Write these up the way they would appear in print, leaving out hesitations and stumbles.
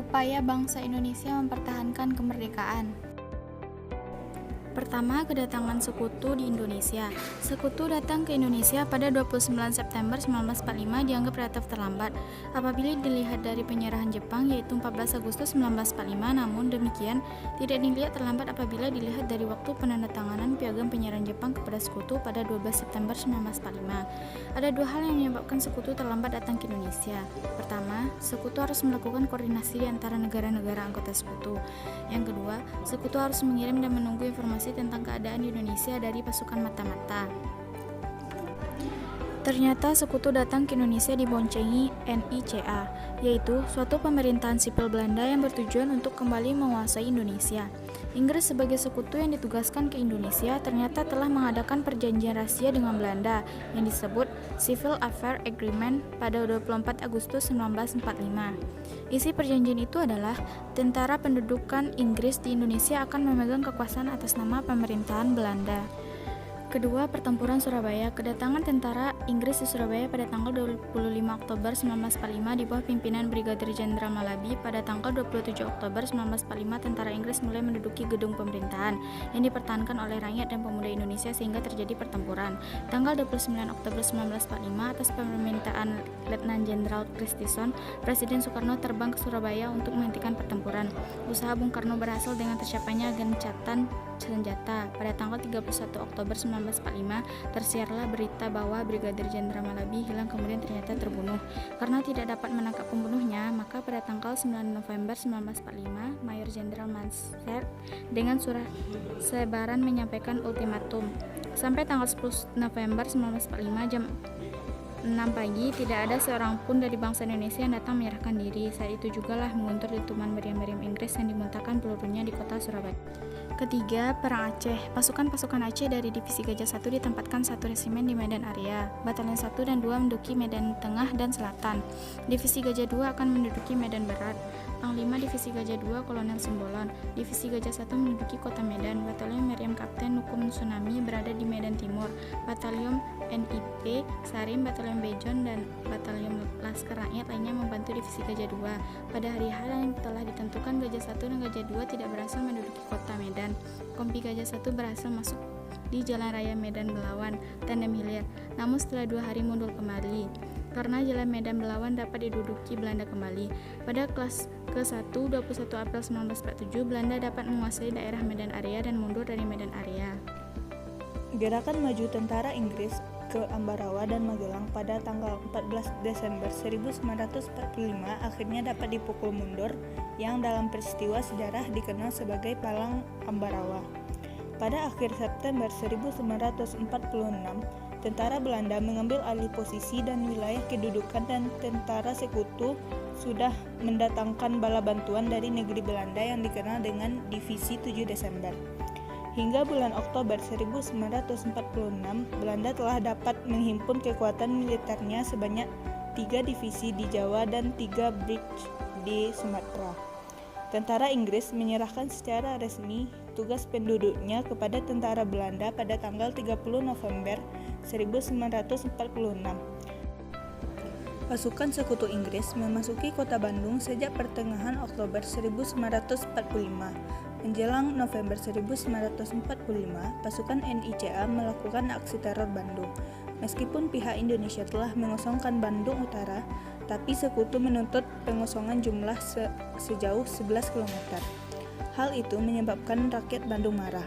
Upaya bangsa Indonesia mempertahankan kemerdekaan. Pertama, kedatangan sekutu di Indonesia. Sekutu datang ke Indonesia pada 29 September 1945 dianggap relatif terlambat apabila dilihat dari penyerahan Jepang yaitu 14 Agustus 1945. Namun demikian tidak dilihat terlambat apabila dilihat dari waktu penandatanganan piagam penyerahan Jepang kepada sekutu pada 12 September 1945. Ada dua hal yang menyebabkan sekutu terlambat datang ke Indonesia. Pertama, sekutu harus melakukan koordinasi di antara negara-negara anggota sekutu. Yang kedua, sekutu harus mengirim dan menunggu informasi tentang keadaan di Indonesia dari pasukan mata-mata. Ternyata sekutu datang ke Indonesia diboncengi NICA, yaitu suatu pemerintahan sipil Belanda yang bertujuan untuk kembali menguasai Indonesia. Inggris sebagai sekutu yang ditugaskan ke Indonesia ternyata telah mengadakan perjanjian rahasia dengan Belanda yang disebut Civil Affair Agreement pada 24 Agustus 1945. Isi perjanjian itu adalah tentara pendudukan Inggris di Indonesia akan memegang kekuasaan atas nama pemerintahan Belanda. Kedua, pertempuran Surabaya. Kedatangan tentara Inggris di Surabaya pada tanggal 25 Oktober 1945 di bawah pimpinan Brigadir Jenderal Malabi. Pada tanggal 27 Oktober 1945, tentara Inggris mulai menduduki gedung pemerintahan yang dipertahankan oleh rakyat dan pemuda Indonesia sehingga terjadi pertempuran. Tanggal 29 Oktober 1945, atas permintaan Letnan Jenderal Christison, Presiden Soekarno terbang ke Surabaya untuk menghentikan pertempuran. Usaha Bung Karno berhasil dengan tercapainya gencatan senjata. Pada tanggal 31 Oktober 1945, tersiarlah berita bahwa Brigadir Jenderal Malabi hilang kemudian ternyata terbunuh. Karena tidak dapat menangkap pembunuhnya, maka pada tanggal 9 November 1945, Mayor Jenderal Mansert dengan surat sebaran menyampaikan ultimatum. Sampai tanggal 10 November 1945 jam 6 pagi, tidak ada seorang pun dari bangsa Indonesia yang datang menyerahkan diri. Saat itu jugalah menguntur dentuman meriam-meriam Inggris yang dimuntahkan pelurunya di kota Surabaya. Ketiga, Perang Aceh. Pasukan-pasukan Aceh dari Divisi Gajah 1 ditempatkan satu resimen di Medan Area. Batalion 1 dan 2 menduduki Medan Tengah dan Selatan. Divisi Gajah 2 akan menduduki Medan Barat. Panglima Divisi Gajah 2 Kolonel Simbolon. Divisi Gajah 1 menduduki Kota Medan. Batalion Meriam Kapten Nukum Tsunami berada di Medan Timur. Batalion NIP Sarim, Batalion Bejon, dan Batalion Laskar Rakyat lainnya membantu Divisi Gajah 2. Pada hari H yang telah ditentukan, Gajah 1 dan Gajah 2 tidak berhasil menduduki Kota Medan. Kompi Gajah 1 berhasil masuk di Jalan Raya Medan Belawan, Tandem Hilir, namun setelah 2 hari mundur kembali karena Jalan Medan Belawan dapat diduduki Belanda kembali. Pada kelas ke-1, 21 April 1947, Belanda dapat menguasai daerah Medan Area dan mundur dari Medan Area. Gerakan maju tentara Inggris ke Ambarawa dan Magelang pada tanggal 14 Desember 1945 akhirnya dapat dipukul mundur, yang dalam peristiwa sejarah dikenal sebagai Palang Ambarawa. Pada akhir September 1946, tentara Belanda mengambil alih posisi dan wilayah kedudukan, dan tentara sekutu sudah mendatangkan bala bantuan dari negeri Belanda yang dikenal dengan Divisi 7 Desember. Hingga bulan Oktober 1946, Belanda telah dapat menghimpun kekuatan militernya sebanyak 3 divisi di Jawa dan 3 brigade di Sumatera. Tentara Inggris menyerahkan secara resmi tugas penduduknya kepada tentara Belanda pada tanggal 30 November 1946. Pasukan sekutu Inggris memasuki kota Bandung sejak pertengahan Oktober 1945. Menjelang November 1945, pasukan NICA melakukan aksi teror Bandung. Meskipun pihak Indonesia telah mengosongkan Bandung Utara, tapi sekutu menuntut pengosongan jumlah sejauh 11 km. Hal itu menyebabkan rakyat Bandung marah.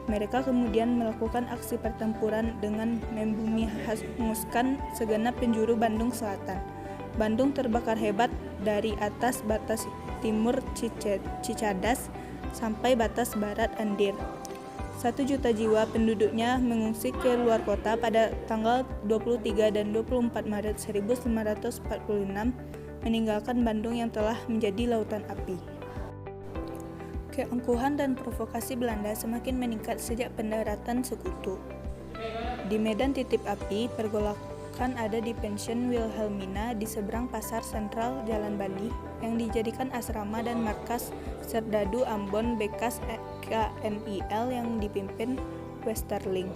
Mereka kemudian melakukan aksi pertempuran dengan membumi hanguskan segenap penjuru Bandung Selatan. Bandung terbakar hebat dari atas batas timur Cicadas sampai batas barat Andir. 1 juta jiwa penduduknya mengungsi ke luar kota pada tanggal 23 dan 24 Maret 1946, meninggalkan Bandung yang telah menjadi lautan api. Keangkuhan dan provokasi Belanda semakin meningkat sejak pendaratan sekutu. Di medan titip api, pergolakan ada di pensiun Wilhelmina di seberang pasar sentral Jalan Bali yang dijadikan asrama dan markas Serdadu Ambon bekas KNIL yang dipimpin Westerling.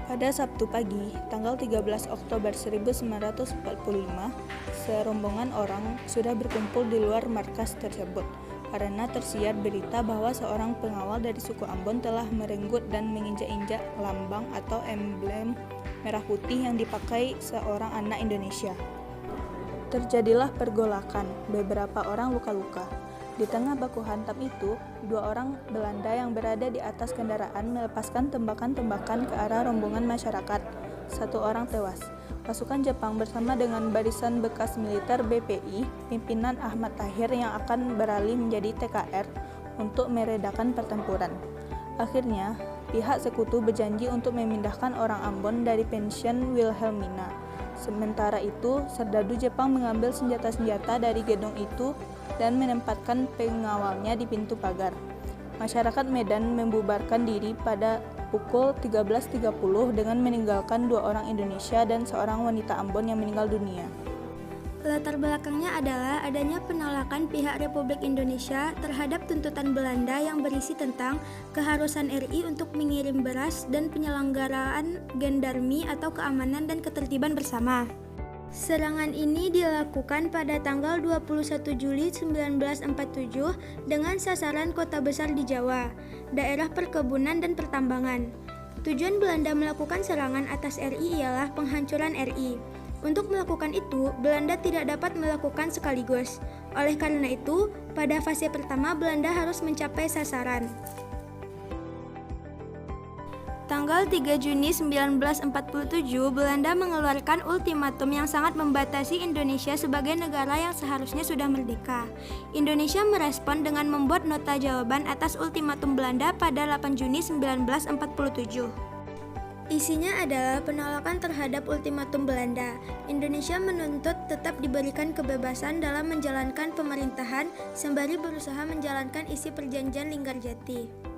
Pada Sabtu pagi, tanggal 13 Oktober 1945, serombongan orang sudah berkumpul di luar markas tersebut karena tersiar berita bahwa seorang pengawal dari suku Ambon telah merenggut dan menginjak-injak lambang atau emblem merah putih yang dipakai seorang anak Indonesia. Terjadilah pergolakan, beberapa orang luka-luka. Di tengah baku hantam itu, 2 orang Belanda yang berada di atas kendaraan melepaskan tembakan-tembakan ke arah rombongan masyarakat. 1 orang tewas. Pasukan Jepang bersama dengan barisan bekas militer BPI, pimpinan Ahmad Tahir yang akan beralih menjadi TKR untuk meredakan pertempuran. Akhirnya, pihak sekutu berjanji untuk memindahkan orang Ambon dari pensiun Wilhelmina. Sementara itu, serdadu Jepang mengambil senjata-senjata dari gedung itu dan menempatkan pengawalnya di pintu pagar. Masyarakat Medan membubarkan diri pada pukul 13.30 dengan meninggalkan 2 orang Indonesia dan seorang wanita Ambon yang meninggal dunia. Latar belakangnya adalah adanya penolakan pihak Republik Indonesia terhadap tuntutan Belanda yang berisi tentang keharusan RI untuk mengirim beras dan penyelenggaraan gendarmi atau keamanan dan ketertiban bersama. Serangan ini dilakukan pada tanggal 21 Juli 1947 dengan sasaran kota besar di Jawa, daerah perkebunan dan pertambangan. Tujuan Belanda melakukan serangan atas RI ialah penghancuran RI. Untuk melakukan itu, Belanda tidak dapat melakukan sekaligus. Oleh karena itu, pada fase pertama Belanda harus mencapai sasaran. Tanggal 3 Juni 1947, Belanda mengeluarkan ultimatum yang sangat membatasi Indonesia sebagai negara yang seharusnya sudah merdeka. Indonesia merespon dengan membuat nota jawaban atas ultimatum Belanda pada 8 Juni 1947. Isinya adalah penolakan terhadap ultimatum Belanda. Indonesia menuntut tetap diberikan kebebasan dalam menjalankan pemerintahan sembari berusaha menjalankan isi perjanjian Linggarjati.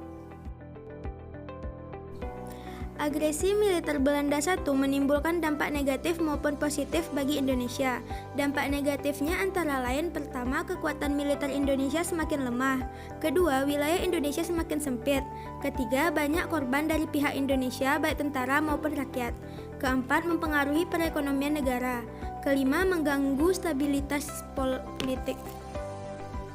Agresi militer Belanda I menimbulkan dampak negatif maupun positif bagi Indonesia. Dampak negatifnya antara lain: pertama, kekuatan militer Indonesia semakin lemah. Kedua, wilayah Indonesia semakin sempit. Ketiga, banyak korban dari pihak Indonesia, baik tentara maupun rakyat. Keempat, mempengaruhi perekonomian negara. Kelima, mengganggu stabilitas politik.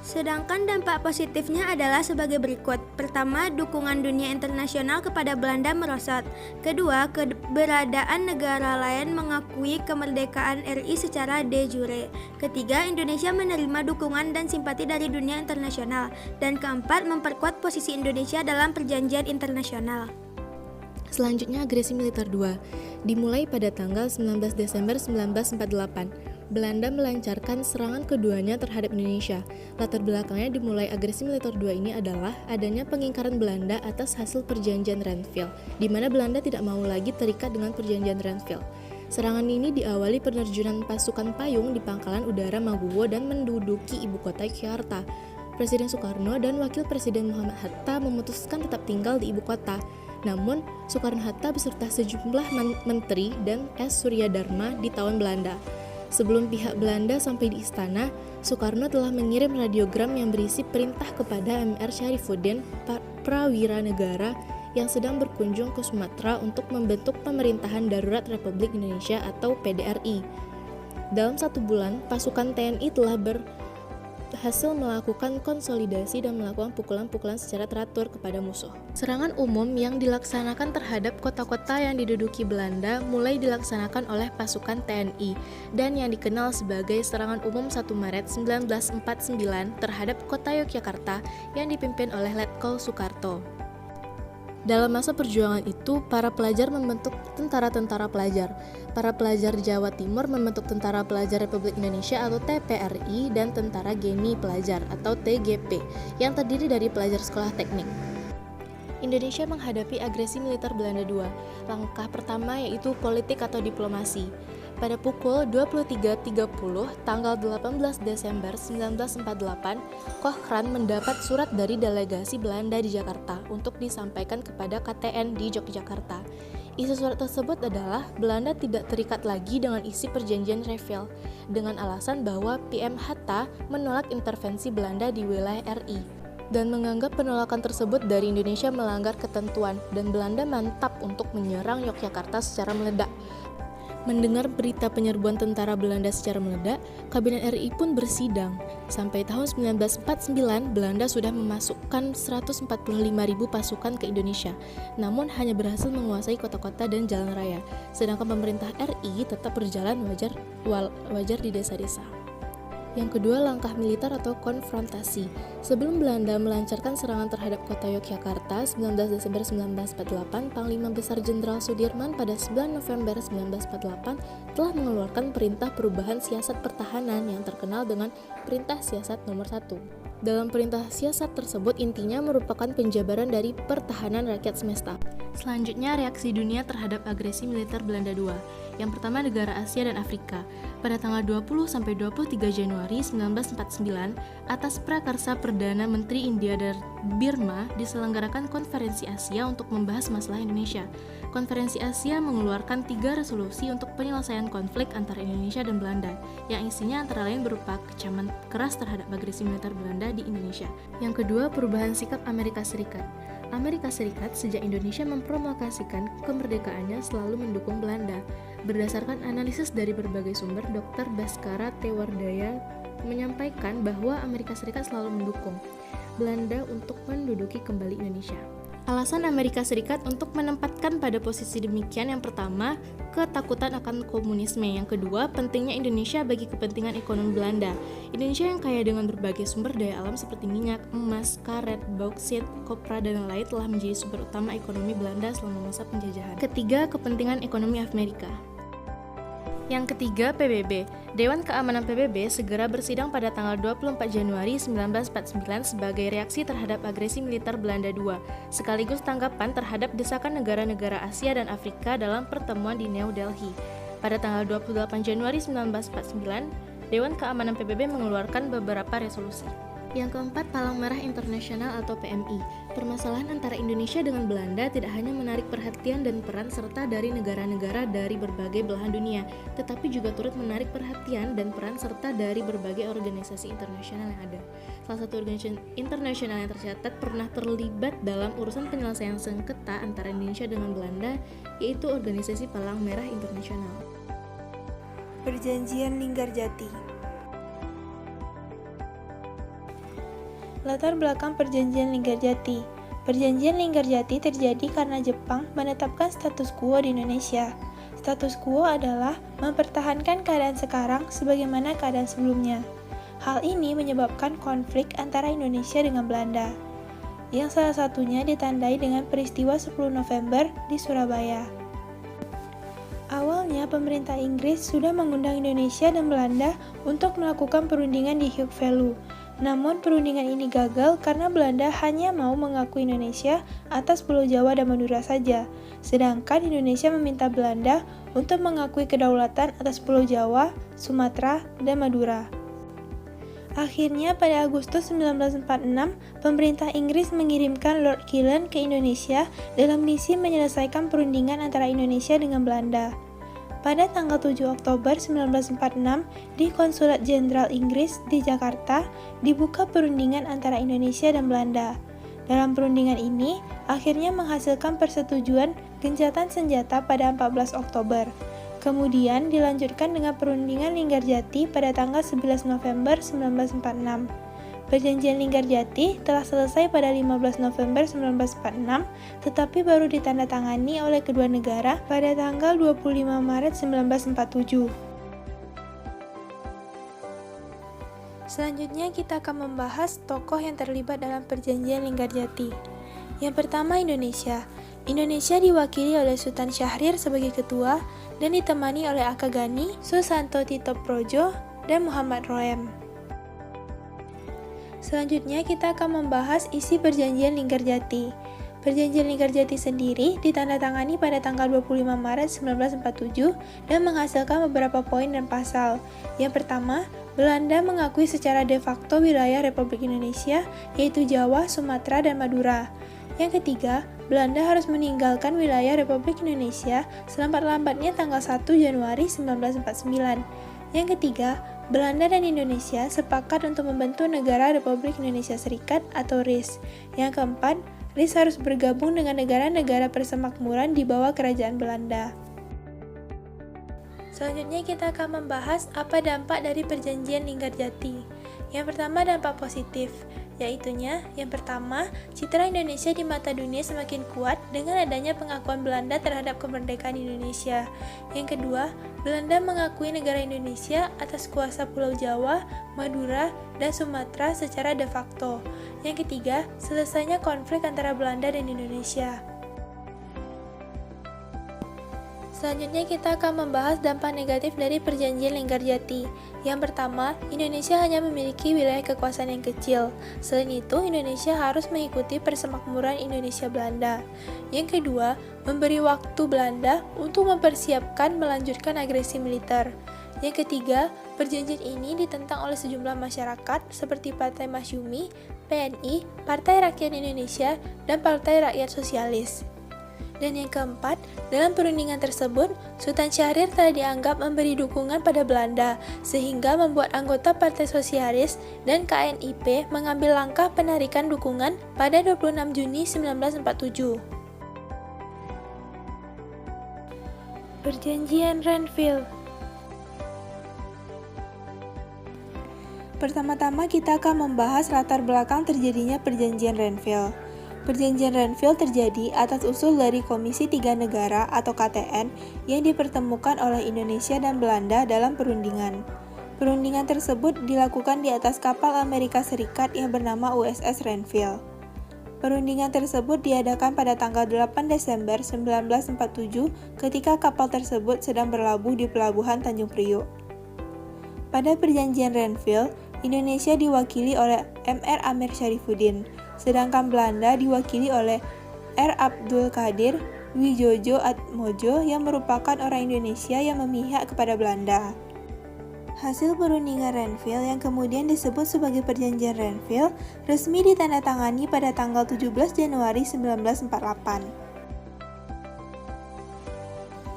Sedangkan dampak positifnya adalah sebagai berikut. Pertama, dukungan dunia internasional kepada Belanda merosot. Kedua, keberadaan negara lain mengakui kemerdekaan RI secara de jure. Ketiga, Indonesia menerima dukungan dan simpati dari dunia internasional. Dan keempat, memperkuat posisi Indonesia dalam perjanjian internasional. Selanjutnya, agresi militer 2 dimulai pada tanggal 19 Desember 1948. Belanda melancarkan serangan keduanya terhadap Indonesia. Latar belakangnya dimulai agresi militer 2 ini adalah adanya pengingkaran Belanda atas hasil perjanjian Renville, di mana Belanda tidak mau lagi terikat dengan perjanjian Renville. Serangan ini diawali penerjunan pasukan payung di pangkalan udara Maguwo dan menduduki ibu kota Yogyakarta. Presiden Soekarno dan Wakil Presiden Muhammad Hatta memutuskan tetap tinggal di ibu kota. Namun, Soekarno-Hatta beserta sejumlah menteri dan S. Suryadharma ditawan Belanda. Sebelum pihak Belanda sampai di istana, Soekarno telah mengirim radiogram yang berisi perintah kepada M.R. Syarifuddin, prawira negara yang sedang berkunjung ke Sumatera untuk membentuk Pemerintahan Darurat Republik Indonesia atau PDRI. Dalam 1 bulan, pasukan TNI telah berhasil melakukan konsolidasi dan melakukan pukulan-pukulan secara teratur kepada musuh. Serangan umum yang dilaksanakan terhadap kota-kota yang diduduki Belanda mulai dilaksanakan oleh pasukan TNI dan yang dikenal sebagai serangan umum 1 Maret 1949 terhadap kota Yogyakarta yang dipimpin oleh Letkol Soekarto. Dalam masa perjuangan itu, para pelajar membentuk tentara-tentara pelajar. Para pelajar Jawa Timur membentuk Tentara Pelajar Republik Indonesia atau TPRI dan Tentara Geni Pelajar atau TGP yang terdiri dari pelajar sekolah teknik. Indonesia menghadapi agresi militer Belanda II. Langkah pertama yaitu politik atau diplomasi. Pada pukul 23.30 tanggal 18 Desember 1948, Cochrane mendapat surat dari delegasi Belanda di Jakarta untuk disampaikan kepada KTN di Yogyakarta. Isi surat tersebut adalah Belanda tidak terikat lagi dengan isi perjanjian Renville dengan alasan bahwa PM Hatta menolak intervensi Belanda di wilayah RI. dan menganggap penolakan tersebut dari Indonesia melanggar ketentuan dan Belanda mantap untuk menyerang Yogyakarta secara meledak. Mendengar berita penyerbuan tentara Belanda secara meledak, Kabinet RI pun bersidang. Sampai tahun 1949, Belanda sudah memasukkan 145.000 pasukan ke Indonesia, namun hanya berhasil menguasai kota-kota dan jalan raya, sedangkan pemerintah RI tetap berjalan wajar di desa-desa. Yang kedua, langkah militer atau konfrontasi. Sebelum Belanda melancarkan serangan terhadap kota Yogyakarta 19 Desember 1948, Panglima Besar Jenderal Sudirman pada 9 November 1948 telah mengeluarkan perintah perubahan siasat pertahanan yang terkenal dengan Perintah Siasat Nomor 1. Dalam perintah siasat tersebut intinya merupakan penjabaran dari pertahanan rakyat semesta. Selanjutnya, reaksi dunia terhadap agresi militer Belanda II. Yang pertama, negara Asia dan Afrika. Pada tanggal 20-23 Januari 1949, atas prakarsa Perdana Menteri India dan Birma diselenggarakan Konferensi Asia untuk membahas masalah Indonesia. Konferensi Asia mengeluarkan 3 resolusi untuk penyelesaian konflik antara Indonesia dan Belanda, yang isinya antara lain berupa kecaman keras terhadap agresi militer Belanda di Indonesia. Yang kedua, perubahan sikap Amerika Serikat. Amerika Serikat sejak Indonesia mempromokasikan kemerdekaannya selalu mendukung Belanda. Berdasarkan analisis dari berbagai sumber, Dr. Baskara Tewardaya menyampaikan bahwa Amerika Serikat selalu mendukung Belanda untuk menduduki kembali Indonesia. Alasan Amerika Serikat untuk menempatkan pada posisi demikian, yang pertama, ketakutan akan komunisme. Yang kedua, pentingnya Indonesia bagi kepentingan ekonomi Belanda. Indonesia yang kaya dengan berbagai sumber daya alam seperti minyak, emas, karet, bauksit, kopra, dan lain-lain telah menjadi sumber utama ekonomi Belanda selama masa penjajahan. Ketiga, kepentingan ekonomi Amerika. Yang ketiga, PBB. Dewan Keamanan PBB segera bersidang pada tanggal 24 Januari 1949 sebagai reaksi terhadap agresi militer Belanda II, sekaligus tanggapan terhadap desakan negara-negara Asia dan Afrika dalam pertemuan di New Delhi. Pada tanggal 28 Januari 1949, Dewan Keamanan PBB mengeluarkan beberapa resolusi. Yang keempat, Palang Merah Internasional atau PMI. Permasalahan antara Indonesia dengan Belanda tidak hanya menarik perhatian dan peran serta dari negara-negara dari berbagai belahan dunia, tetapi juga turut menarik perhatian dan peran serta dari berbagai organisasi internasional yang ada. Salah satu organisasi internasional yang tercatat pernah terlibat dalam urusan penyelesaian sengketa antara Indonesia dengan Belanda, yaitu Organisasi Palang Merah Internasional. Perjanjian Linggarjati. Latar belakang Perjanjian Linggarjati. Perjanjian Linggarjati terjadi karena Jepang menetapkan status quo di Indonesia. Status quo adalah mempertahankan keadaan sekarang sebagaimana keadaan sebelumnya. Hal ini menyebabkan konflik antara Indonesia dengan Belanda, yang salah satunya ditandai dengan peristiwa 10 November di Surabaya. Awalnya, pemerintah Inggris sudah mengundang Indonesia dan Belanda untuk melakukan perundingan di Hugh Value. Namun perundingan ini gagal karena Belanda hanya mau mengakui Indonesia atas Pulau Jawa dan Madura saja, sedangkan Indonesia meminta Belanda untuk mengakui kedaulatan atas Pulau Jawa, Sumatera, dan Madura. Akhirnya pada Agustus 1946, pemerintah Inggris mengirimkan Lord Killen ke Indonesia dalam misi menyelesaikan perundingan antara Indonesia dengan Belanda. Pada tanggal 7 Oktober 1946, di Konsulat Jenderal Inggris di Jakarta, dibuka perundingan antara Indonesia dan Belanda. Dalam perundingan ini, akhirnya menghasilkan persetujuan gencatan senjata pada 14 Oktober. Kemudian dilanjutkan dengan perundingan Linggarjati pada tanggal 11 November 1946. Perjanjian Linggarjati telah selesai pada 15 November 1946, tetapi baru ditandatangani oleh kedua negara pada tanggal 25 Maret 1947. Selanjutnya kita akan membahas tokoh yang terlibat dalam Perjanjian Linggarjati. Yang pertama, Indonesia. Indonesia diwakili oleh Sultan Syahrir sebagai ketua dan ditemani oleh Akagani, Susanto Tito Projo, dan Muhammad Roem. Selanjutnya kita akan membahas isi Perjanjian Linggarjati. Perjanjian Linggarjati sendiri ditandatangani pada tanggal 25 Maret 1947 dan menghasilkan beberapa poin dan pasal. Yang pertama, Belanda mengakui secara de facto wilayah Republik Indonesia, yaitu Jawa, Sumatera, dan Madura. Yang ketiga, Belanda harus meninggalkan wilayah Republik Indonesia selambat-lambatnya tanggal 1 Januari 1949. Yang ketiga, Belanda dan Indonesia sepakat untuk membentuk Negara Republik Indonesia Serikat atau RIS. Yang keempat, RIS harus bergabung dengan negara-negara persemakmuran di bawah kerajaan Belanda. Selanjutnya kita akan membahas apa dampak dari Perjanjian Linggarjati. Yang pertama, dampak positif, yaitunya yang pertama, citra Indonesia di mata dunia semakin kuat dengan adanya pengakuan Belanda terhadap kemerdekaan Indonesia. Yang kedua, Belanda mengakui negara Indonesia atas kuasa Pulau Jawa, Madura, dan Sumatera secara de facto. Yang ketiga, selesainya konflik antara Belanda dan Indonesia. Selanjutnya kita akan membahas dampak negatif dari Perjanjian Linggarjati. Yang pertama, Indonesia hanya memiliki wilayah kekuasaan yang kecil. Selain itu, Indonesia harus mengikuti persemakmuran Indonesia Belanda. Yang kedua, memberi waktu Belanda untuk mempersiapkan melanjutkan agresi militer. Yang ketiga, perjanjian ini ditentang oleh sejumlah masyarakat seperti Partai Masyumi, PNI, Partai Rakyat Indonesia, dan Partai Rakyat Sosialis. Dan yang keempat, dalam perundingan tersebut, Sultan Syahrir telah dianggap memberi dukungan pada Belanda, sehingga membuat anggota Partai Sosialis dan KNIP mengambil langkah penarikan dukungan pada 26 Juni 1947. Perjanjian Renville. Pertama-tama kita akan membahas latar belakang terjadinya Perjanjian Renville. Perjanjian Renville terjadi atas usul dari Komisi Tiga Negara atau KTN yang dipertemukan oleh Indonesia dan Belanda dalam perundingan. Perundingan tersebut dilakukan di atas kapal Amerika Serikat yang bernama USS Renville. Perundingan tersebut diadakan pada tanggal 8 Desember 1947 ketika kapal tersebut sedang berlabuh di pelabuhan Tanjung Priok. Pada Perjanjian Renville, Indonesia diwakili oleh Mr. Amir Syarifuddin, sedangkan Belanda diwakili oleh R. Abdul Qadir Wijojo Atmojo yang merupakan orang Indonesia yang memihak kepada Belanda. Hasil perundingan Renville yang kemudian disebut sebagai Perjanjian Renville resmi ditandatangani pada tanggal 17 Januari 1948.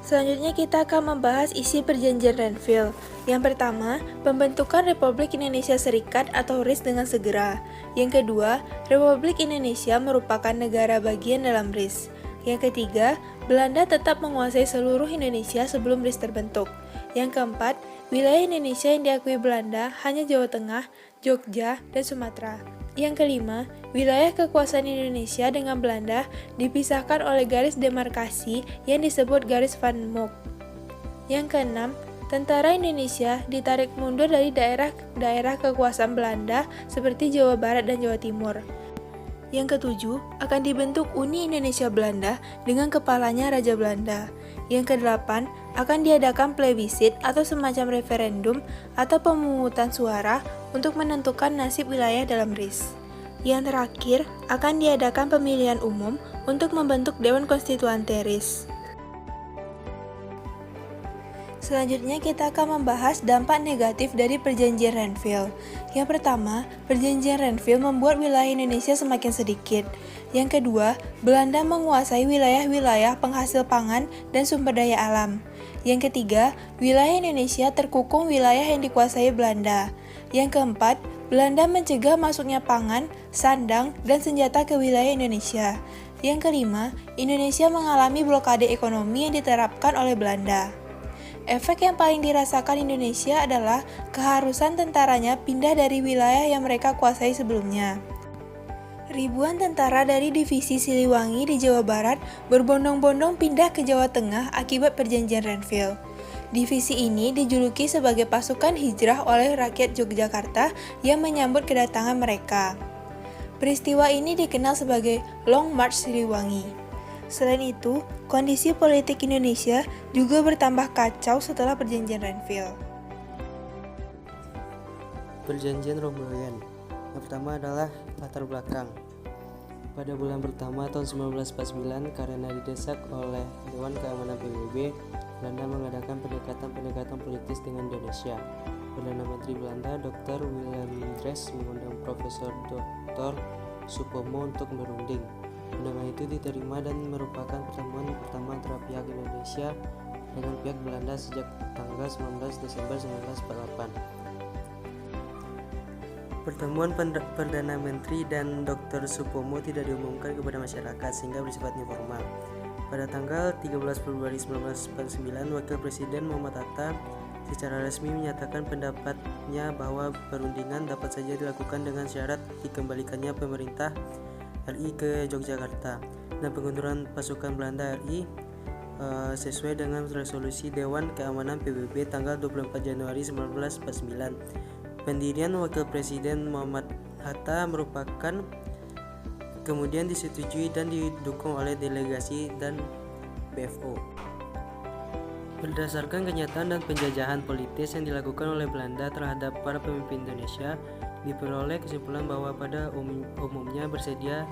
Selanjutnya kita akan membahas isi Perjanjian Renville. Yang pertama, pembentukan Republik Indonesia Serikat atau RIS dengan segera. Yang kedua, Republik Indonesia merupakan negara bagian dalam RIS. Yang ketiga, Belanda tetap menguasai seluruh Indonesia sebelum RIS terbentuk. Yang keempat, wilayah Indonesia yang diakui Belanda hanya Jawa Tengah, Jogja, dan Sumatera. Yang kelima, wilayah kekuasaan Indonesia dengan Belanda dipisahkan oleh garis demarkasi yang disebut garis Van Mook. Yang keenam, tentara Indonesia ditarik mundur dari daerah-daerah kekuasaan Belanda seperti Jawa Barat dan Jawa Timur. Yang ketujuh, akan dibentuk Uni Indonesia Belanda dengan kepalanya Raja Belanda. Yang kedelapan, akan diadakan plebisit atau semacam referendum atau pemungutan suara untuk menentukan nasib wilayah dalam RIS. Yang terakhir, akan diadakan pemilihan umum untuk membentuk Dewan Konstituante RIS. Selanjutnya kita akan membahas dampak negatif dari Perjanjian Renville. Yang pertama, Perjanjian Renville membuat wilayah Indonesia semakin sedikit. Yang kedua, Belanda menguasai wilayah-wilayah penghasil pangan dan sumber daya alam. Yang ketiga, wilayah Indonesia terkukung wilayah yang dikuasai Belanda. Yang keempat, Belanda mencegah masuknya pangan, sandang, dan senjata ke wilayah Indonesia. Yang kelima, Indonesia mengalami blokade ekonomi yang diterapkan oleh Belanda. Efek yang paling dirasakan Indonesia adalah keharusan tentaranya pindah dari wilayah yang mereka kuasai sebelumnya. Ribuan tentara dari divisi Siliwangi di Jawa Barat berbondong-bondong pindah ke Jawa Tengah akibat Perjanjian Renville. Divisi ini dijuluki sebagai pasukan hijrah oleh rakyat Yogyakarta yang menyambut kedatangan mereka. Peristiwa ini dikenal sebagai Long March Siliwangi. Selain itu, kondisi politik Indonesia juga bertambah kacau setelah Perjanjian Renville. Perjanjian Rombongan. Yang pertama adalah latar belakang. Pada bulan pertama tahun 1949, karena didesak oleh Dewan Keamanan PBB, Belanda mengadakan pendekatan politis dengan Indonesia. Perdana Menteri Belanda Dr. Willem Drees mengundang Profesor Dr. Supomo untuk berunding. Undangan itu diterima dan merupakan pertemuan pertama antara pihak Indonesia dengan pihak Belanda sejak tanggal 19 Desember 1948. Pertemuan Perdana Menteri dan Dr. Supomo tidak diumumkan kepada masyarakat sehingga bersifat informal. Pada tanggal 13 Februari 1949, Wakil Presiden Muhammad Hatta secara resmi menyatakan pendapatnya bahwa perundingan dapat saja dilakukan dengan syarat dikembalikannya pemerintah RI ke Yogyakarta dan pengunduran pasukan Belanda RI sesuai dengan resolusi Dewan Keamanan PBB tanggal 24 Januari 1949. Pendirian Wakil Presiden Muhammad Hatta merupakan kemudian disetujui dan didukung oleh delegasi dan BFO. Berdasarkan kenyataan dan penjajahan politis yang dilakukan oleh Belanda terhadap para pemimpin Indonesia, diperoleh kesimpulan bahwa pada umumnya bersedia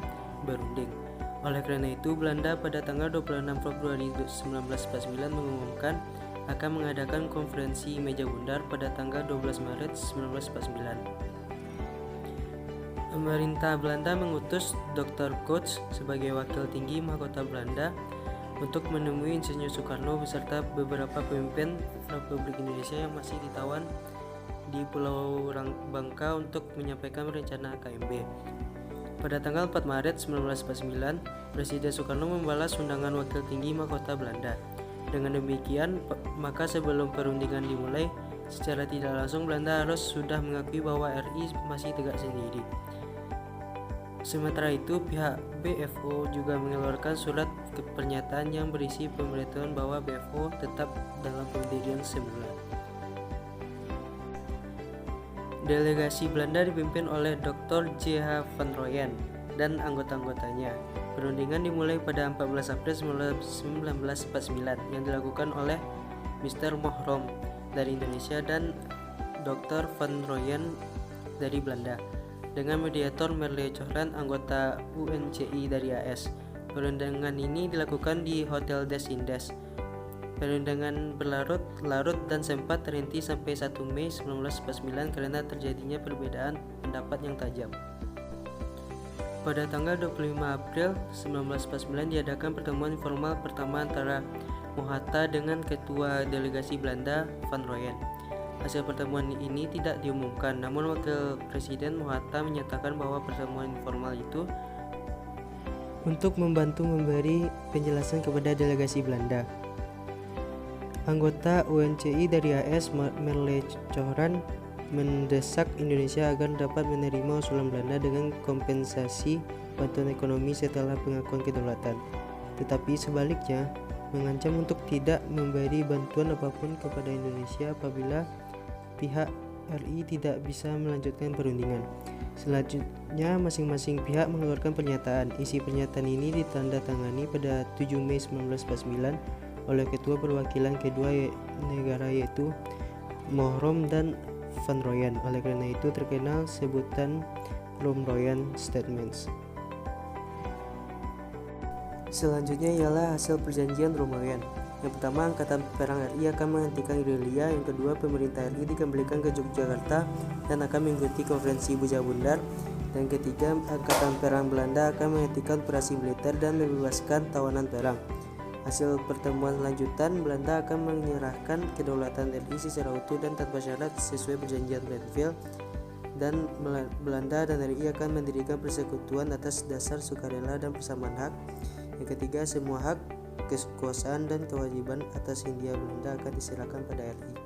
berunding. Oleh karena itu, Belanda pada tanggal 26 Februari 1949 mengumumkan akan mengadakan konferensi meja bundar pada tanggal 12 Maret 1949. Pemerintah Belanda mengutus Dr. Koch sebagai wakil tinggi mahkota Belanda untuk menemui Insinyur Soekarno beserta beberapa pemimpin Republik Indonesia yang masih ditawan di Pulau Bangka untuk menyampaikan rencana KMB. Pada tanggal 4 Maret 1949, Presiden Soekarno membalas undangan wakil tinggi mahkota Belanda. Dengan demikian, maka sebelum perundingan dimulai, secara tidak langsung Belanda harus sudah mengakui bahwa RI masih tegak sendiri. Sementara itu, pihak BFO juga mengeluarkan surat pernyataan yang berisi pemberitahuan bahwa BFO tetap dalam pendirian semula. Delegasi Belanda dipimpin oleh Dr. J.H. van Rooyen dan anggota-anggotanya. Perundingan dimulai pada 14 April 1949 yang dilakukan oleh Mr. Mohrom dari Indonesia dan Dr. van Rooyen dari Belanda dengan mediator Merle Cohran anggota UNCI dari AS. Perundingan ini dilakukan di Hotel Des Indes. Perundingan berlarut-larut dan sempat terhenti sampai 1 Mei 1949 karena terjadinya perbedaan pendapat yang tajam. Pada tanggal 25 April 1949 diadakan pertemuan informal pertama antara Hatta dengan Ketua Delegasi Belanda van Rooyen. Hasil pertemuan ini tidak diumumkan, namun Wakil Presiden Hatta menyatakan bahwa pertemuan informal itu untuk membantu memberi penjelasan kepada delegasi Belanda. Anggota UNCI dari AS Merle Cohran mendesak Indonesia agar dapat menerima usulan Belanda dengan kompensasi bantuan ekonomi setelah pengakuan kedaulatan, tetapi sebaliknya mengancam untuk tidak memberi bantuan apapun kepada Indonesia apabila pihak RI tidak bisa melanjutkan perundingan. Selanjutnya masing-masing pihak mengeluarkan pernyataan. Isi pernyataan ini ditandatangani pada 7 Mei 1949 oleh Ketua Perwakilan kedua negara yaitu Mohrom dan van Rooyen. Oleh karena itu terkenal sebutan Rooyen Statements. Selanjutnya ialah hasil perjanjian Rooyen. Yang pertama, Angkatan Perang RI akan menghentikan gerilya. Yang kedua, pemerintah RI dikembalikan ke Yogyakarta dan akan mengikuti konferensi meja bundar. Dan ketiga, Angkatan Perang Belanda akan menghentikan operasi militer dan membebaskan tawanan perang. Hasil pertemuan lanjutan, Belanda akan menyerahkan kedaulatan RI secara utuh dan tanpa syarat sesuai perjanjian Renville, dan Belanda dan RI akan mendirikan persekutuan atas dasar sukarela dan persamaan hak. Yang ketiga, semua hak, kekuasaan dan kewajiban atas Hindia Belanda akan diserahkan pada RI.